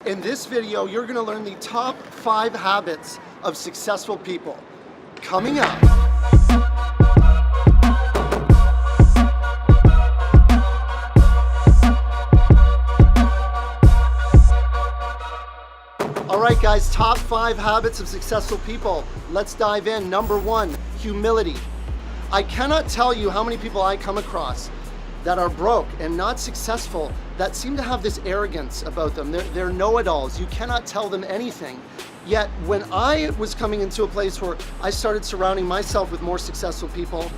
In this video, you're going to learn the top 5 habits of successful people. Coming up. All right, guys, top 5 habits of successful people. Let's dive in. Number 1, humility. I cannot tell you how many people I come across that are broke and not successful that seem to have this arrogance about them. They're know-it-alls. You cannot tell them anything. Yet when I was coming into a place where I started surrounding myself with more successful people,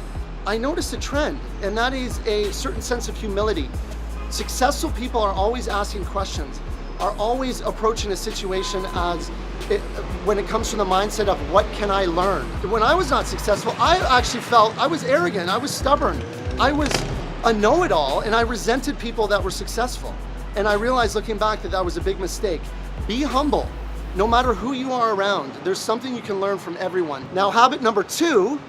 I noticed a trend, and that is a certain sense of humility. Successful people are always asking questions, are always approaching a situation when it comes from the mindset of what can I learn? When I was not successful, I actually felt I was arrogant, I was stubborn, I was a know-it-all, and I resented people that were successful. And I realized looking back that that was a big mistake. Be humble. No matter who you are around, there's something you can learn from everyone. Now, habit number 2,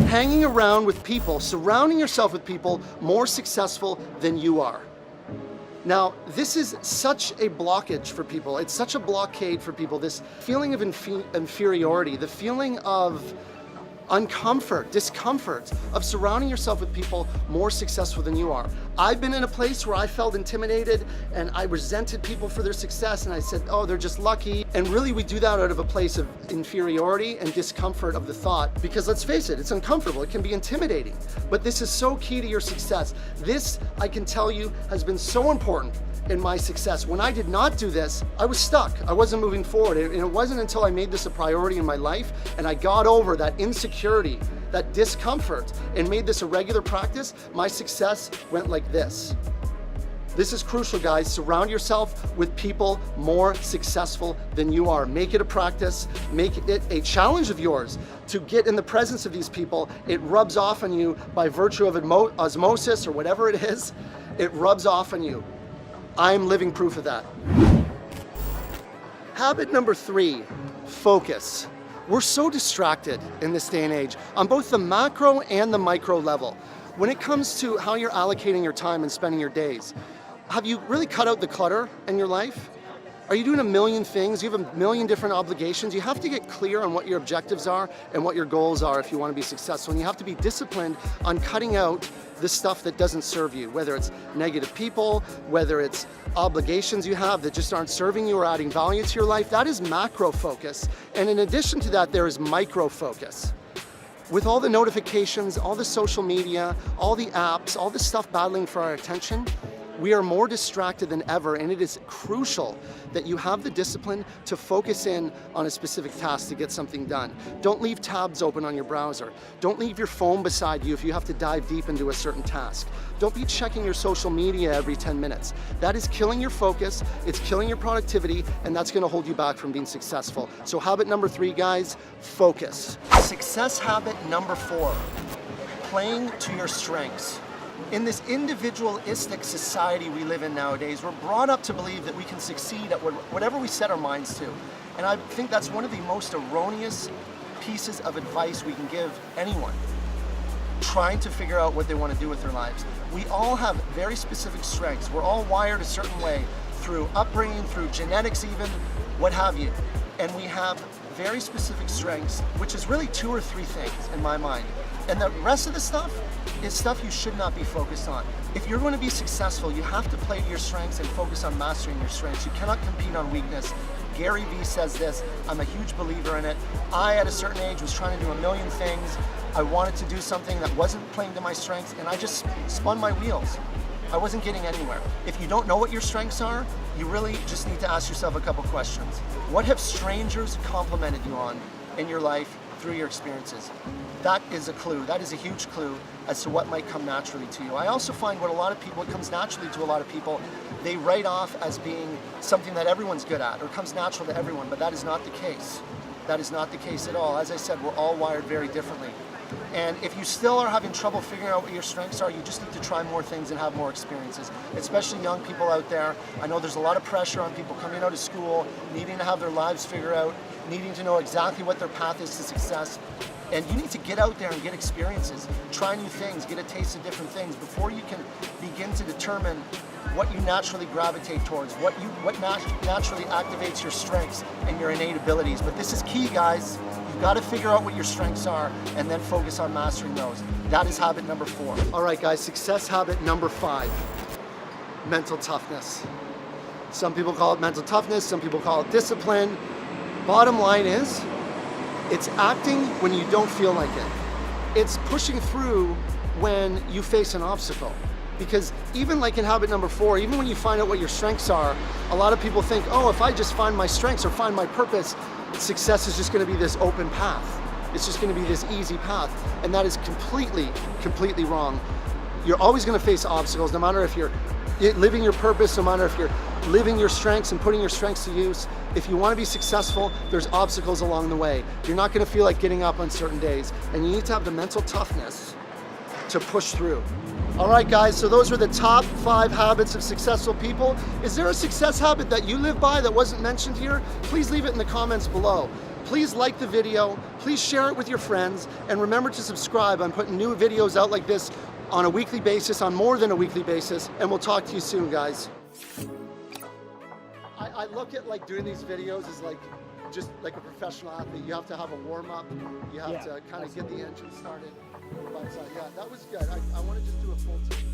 hanging around with people, surrounding yourself with people more successful than you are. Now, this is such a blockage for people. It's such a blockade for people, this feeling of inferiority, the feeling of discomfort of surrounding yourself with people more successful than you are. I've been in a place where I felt intimidated and I resented people for their success, and I said, oh, they're just lucky. And really we do that out of a place of inferiority and discomfort of the thought, because let's face it, it's uncomfortable, it can be intimidating. But this is so key to your success. This, I can tell you, has been so important in my success. When I did not do this, I was stuck. I wasn't moving forward. And it wasn't until I made this a priority in my life and I got over that insecurity, that discomfort, and made this a regular practice, my success went like this. This is crucial, guys. Surround yourself with people more successful than you are. Make it a practice. Make it a challenge of yours to get in the presence of these people. It rubs off on you by virtue of osmosis or whatever it is. It rubs off on you. I'm living proof of that. Habit number 3, focus. We're so distracted in this day and age on both the macro and the micro level. When it comes to how you're allocating your time and spending your days, have you really cut out the clutter in your life? Are you doing a million things? You have a million different obligations. You have to get clear on what your objectives are and what your goals are if you want to be successful. And you have to be disciplined on cutting out the stuff that doesn't serve you, whether it's negative people, whether it's obligations you have that just aren't serving you or adding value to your life. That is macro focus. And in addition to that, there is micro focus. With all the notifications, all the social media, all the apps, all the stuff battling for our attention, we are more distracted than ever, and it is crucial that you have the discipline to focus in on a specific task to get something done. Don't leave tabs open on your browser. Don't leave your phone beside you if you have to dive deep into a certain task. Don't be checking your social media every 10 minutes. That is killing your focus, it's killing your productivity, and that's gonna hold you back from being successful. So habit number 3, guys, focus. Success habit number 4, playing to your strengths. In this individualistic society we live in nowadays, we're brought up to believe that we can succeed at whatever we set our minds to. And I think that's one of the most erroneous pieces of advice we can give anyone trying to figure out what they want to do with their lives. We all have very specific strengths. We're all wired a certain way through upbringing, through genetics even, what have you. And we have very specific strengths, which is really 2 or 3 things in my mind. And the rest of the stuff is stuff you should not be focused on. If you're going to be successful, you have to play to your strengths and focus on mastering your strengths. You cannot compete on weakness. Gary Vee says this. I'm a huge believer in it. I, at a certain age, was trying to do a million things. I wanted to do something that wasn't playing to my strengths, and I just spun my wheels. I wasn't getting anywhere. If you don't know what your strengths are, you really just need to ask yourself a couple questions. What have strangers complimented you on in your life through your experiences? That is a clue. That is a huge clue as to what might come naturally to you. I also find what comes naturally to a lot of people, they write off as being something that everyone's good at or comes natural to everyone, but that is not the case. That is not the case at all. As I said, we're all wired very differently. And if you still are having trouble figuring out what your strengths are, you just need to try more things and have more experiences, especially young people out there. I know there's a lot of pressure on people coming out of school, needing to have their lives figured out, needing to know exactly what their path is to success. And you need to get out there and get experiences, try new things, get a taste of different things before you can begin to determine what you naturally gravitate towards, what naturally activates your strengths and your innate abilities. But this is key, guys. You've got to figure out what your strengths are and then focus on mastering those. That is habit number 4. All right, guys, success habit number 5, mental toughness. Some people call it mental toughness, some people call it discipline. Bottom line is, it's acting when you don't feel like it. It's pushing through when you face an obstacle. Because even like in habit number 4, even when you find out what your strengths are, a lot of people think, oh, if I just find my strengths or find my purpose, success is just gonna be this open path. It's just gonna be this easy path. And that is completely, completely wrong. You're always gonna face obstacles, no matter if you're living your purpose, no matter if you're living your strengths and putting your strengths to use. If you wanna be successful, there's obstacles along the way. You're not gonna feel like getting up on certain days. And you need to have the mental toughness to push through. All right, guys, so those were the top 5 habits of successful people. Is there a success habit that you live by that wasn't mentioned here? Please leave it in the comments below. Please like the video, please share it with your friends, and remember to subscribe. I'm putting new videos out like this on a weekly basis, on more than a weekly basis, and we'll talk to you soon, guys. I look at like doing these videos as like just like a professional athlete. You have to have a warm-up, you have to kind of get the engine started. But yeah, that was good. I want to just do a full team.